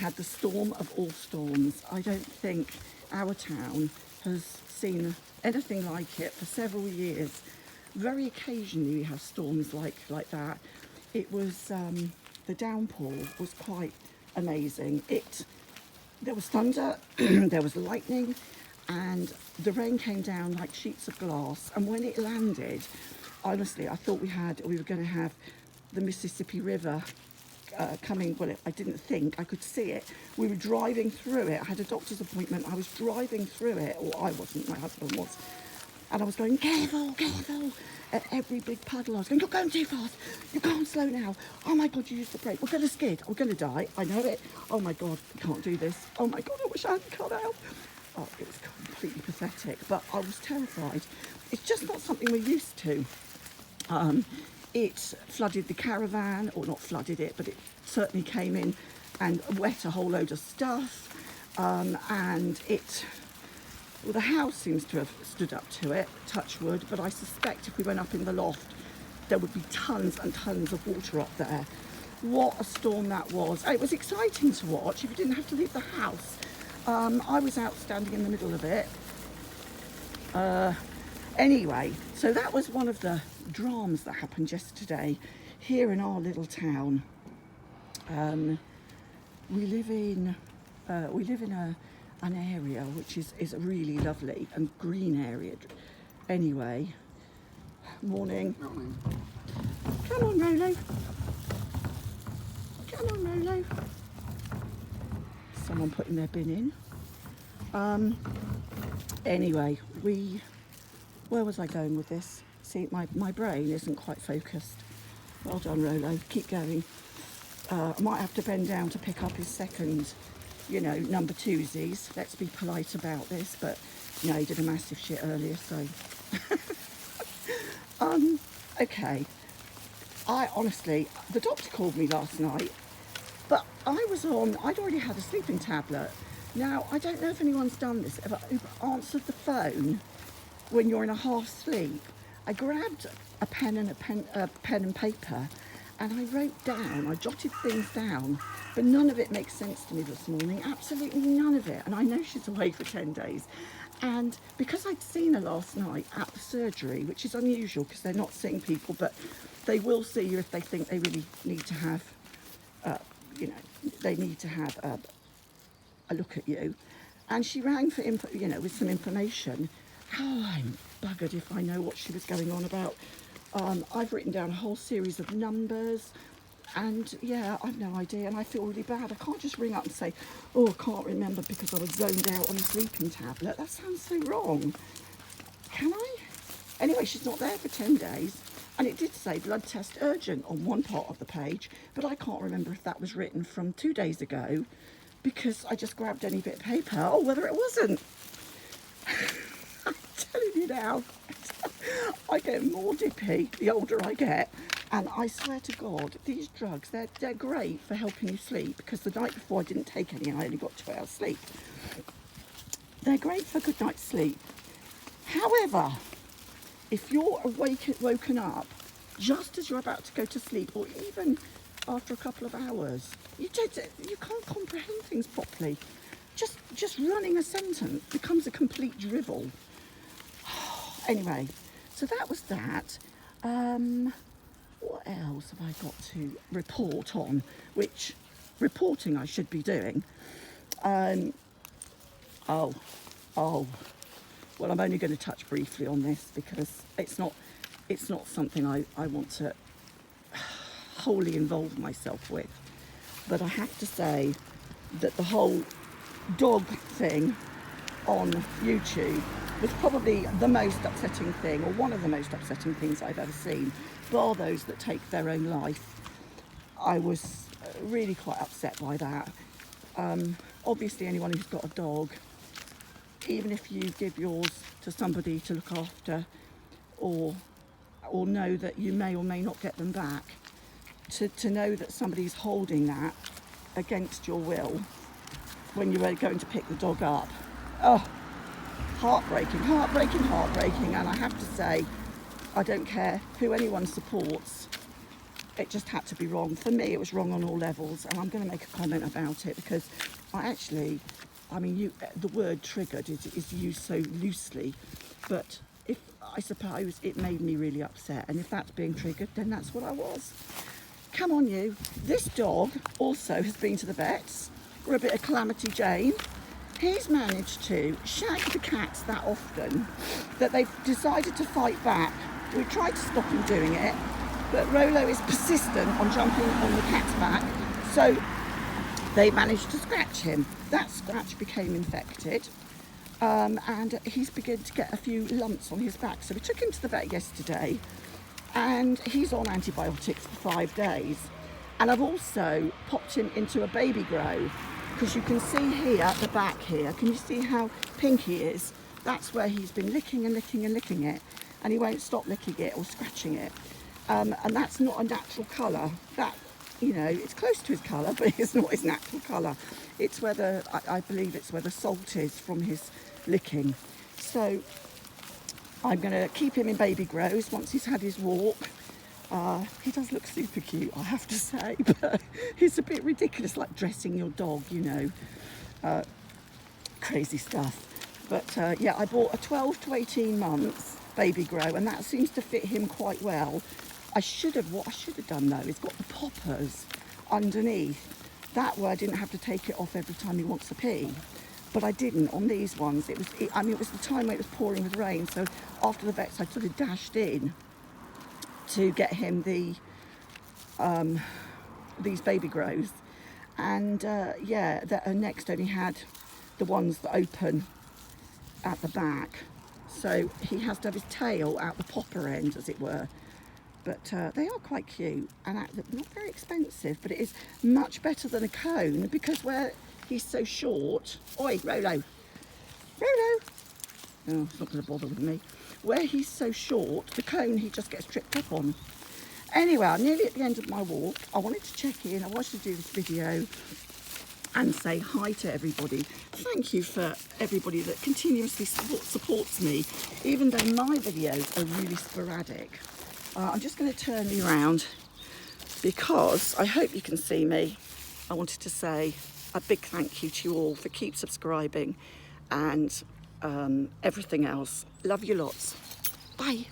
Had the storm of all storms. I don't think our town has seen anything like it for several years. Very occasionally we have storms like that. It was the downpour was quite amazing. There was thunder, there was lightning, and the rain came down like sheets of glass. And when it landed, honestly, I thought we were going to have the Mississippi River coming. Well, I didn't think, I could see it. We were driving through it. I had a doctor's appointment. I was driving through it, or I wasn't, my husband was. And I was going, careful, careful. At every big puddle, I was going, you're going too fast. You can't slow now. Oh my God, you used the brake. We're going to skid. We're going to die. I know it. Oh my God, we can't do this. Oh my God, I wish I hadn't cut out. Oh, it was completely pathetic, but I was terrified. It's just not something we're used to. It flooded the caravan, or not flooded it, but it certainly came in and wet a whole load of stuff. Well, the house seems to have stood up to it, touch wood, but I suspect if we went up in the loft, there would be tons and tons of water up there. What a storm that was. It was exciting to watch if you didn't have to leave the house. I was out standing in the middle of it. Anyway, so that was one of the dramas that happened yesterday here in our little town. We live in an area which is a really lovely and green area. Anyway, morning. Morning. Come on, Rolo. Come on, Rolo. Someone putting their bin in. Anyway, where was I going with this? See, my brain isn't quite focused. Well done, Rolo. Keep going. I might have to bend down to pick up his second, number twosies. Let's be polite about this, but he did a massive shit earlier, so. Okay. Honestly, the doctor called me last night, but I'd already had a sleeping tablet. Now, I don't know if anyone's done this, but answered the phone when you're in a half sleep. I grabbed a pen and paper, and I wrote down, I jotted things down, but none of it makes sense to me this morning, absolutely none of it. And I know she's away for 10 days. And because I'd seen her last night at the surgery, which is unusual because they're not seeing people, but they will see you if they think they really need to have, they need to have a look at you. And she rang for, with some information. Oh, I'm buggered if I know what she was going on about. I've written down a whole series of numbers, and yeah, I've no idea, and I feel really bad. I can't just ring up and say, oh, I can't remember because I was zoned out on a sleeping tablet. That sounds so wrong. Can I? Anyway, she's not there for 10 days, and it did say blood test urgent on one part of the page, but I can't remember if that was written from 2 days ago because I just grabbed any bit of paper, or whether it wasn't. I'm telling you now. I get more dippy the older I get, and I swear to God, these drugs, they're great for helping you sleep, because the night before I didn't take any and I only got 2 hours sleep. They're great for good night's sleep. However, if you're woken up just as you're about to go to sleep, or even after a couple of hours, you can't comprehend things properly. Just running a sentence becomes a complete drivel. Anyway, so that was that. What else have I got to report on? Which reporting I should be doing. Well, I'm only going to touch briefly on this because it's not something I want to wholly involve myself with. But I have to say that the whole dog thing on YouTube was probably the most upsetting thing, or one of the most upsetting things I've ever seen, bar those that take their own life. I was really quite upset by that. Obviously, anyone who's got a dog, even if you give yours to somebody to look after, or know that you may or may not get them back, to know that somebody's holding that against your will when you were going to pick the dog up. Oh, heartbreaking, heartbreaking, heartbreaking. And I have to say, I don't care who anyone supports. it just had to be wrong. For me, it was wrong on all levels, and I'm going to make a comment about it because I mean, the word triggered is used so loosely, but I suppose it made me really upset, and if that's being triggered, then that's what I was. Come on, you. This dog also has been to the vets. We're a bit of Calamity Jane. He's managed to shag the cats that often that they've decided to fight back. We tried to stop him doing it, but Rolo is persistent on jumping on the cat's back, so they managed to scratch him. That scratch became infected, and he's begun to get a few lumps on his back. So we took him to the vet yesterday, and he's on antibiotics for 5 days. And I've also popped him into a baby grow, because you can see here at the back here, can you see how pink he is? That's where he's been licking and licking and licking it, and he won't stop licking it or scratching it. And that's not a natural colour. That, you know, it's close to his colour, but it's not his natural colour. It's where I believe it's where the salt is from his licking. So I'm going to keep him in baby grows once he's had his walk. He does look super cute, I have to say, but it's a bit ridiculous, like dressing your dog, you know, crazy stuff. But yeah, I bought a 12 to 18 months baby grow, and that seems to fit him quite well. What I should have done though is got the poppers underneath. That way I didn't have to take it off every time he wants to pee. But I didn't on these ones. It was the time when it was pouring with rain, so after the vets I sort of dashed in to get him these baby grows, and yeah, that next only had the ones that open at the back, so he has to have his tail out the popper end, as it were. But they are quite cute, and not very expensive, but it is much better than a cone, because where he's so short, oi Rolo, oh, it's not going to bother with me. Where he's so short, the cone he just gets tripped up on. Anyway, I'm nearly at the end of my walk. I wanted to check in, I wanted to do this video and say hi to everybody. Thank you for everybody that continuously supports me, even though my videos are really sporadic. I'm just going to turn me around because I hope you can see me. I wanted to say a big thank you to you all for keep subscribing and everything else. Love you lots. Bye.